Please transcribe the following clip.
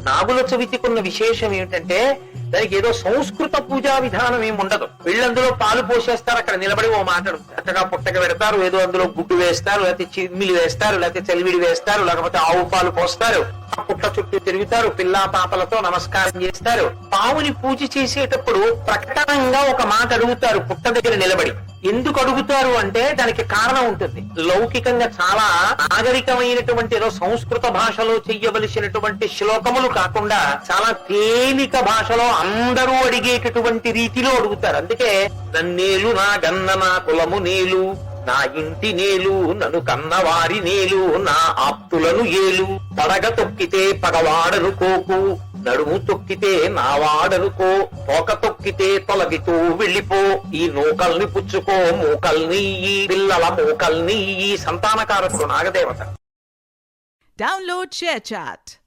నాగుల చవితికున్న విశేషం ఏమిటంటే దానికి ఏదో సంస్కృత పూజా విధానం ఏమి ఉండదు. వీళ్ళందులో పాలు పోసేస్తారు, అక్కడ నిలబడి ఓ మాట చక్కగా పుట్టక పెడతారు, ఏదో అందులో గుడ్డు వేస్తారు, లేకపోతే చిమ్మిలి వేస్తారు, లేకపోతే చలివిడి వేస్తారు, లేకపోతే ఆవు పాలు పోస్తారు, ఆ పుట్ట చుట్టూ తిరుగుతారు, పిల్లా పాపలతో నమస్కారం చేస్తారు. పావుని పూజ చేసేటప్పుడు ప్రకటనంగా ఒక మాట అడుగుతారు పుట్ట దగ్గర నిలబడి. ఎందుకు అడుగుతారు అంటే దానికి కారణం ఉంటుంది. లౌకికంగా చాలా నాగరికమైనటువంటి ఏదో సంస్కృత భాషలో చెయ్యవలసినటువంటి శ్లోకములు కాకుండా చాలా తేలిక భాషలో అందరూ అడిగేటటువంటి రీతిలో అడుగుతారు. అందుకే నన్నేలు నా గన్న నా కులము నేలు, నా ఇంటి నేలు నన్ను కన్నవారి నేలు, నా ఆప్తులను ఏలు, పడగ తొక్కితే పగవాడనుకోకు, నడుము తొక్కితే నావాడనుకో, తోక తొక్కితే తొలగితూ వెళ్ళిపో, ఈ నూకల్ని పుచ్చుకో మూకల్ని ఈ పిల్లల మూకల్ని ఈ సంతానకారకుడు నాగదేవత. Download ShareChat.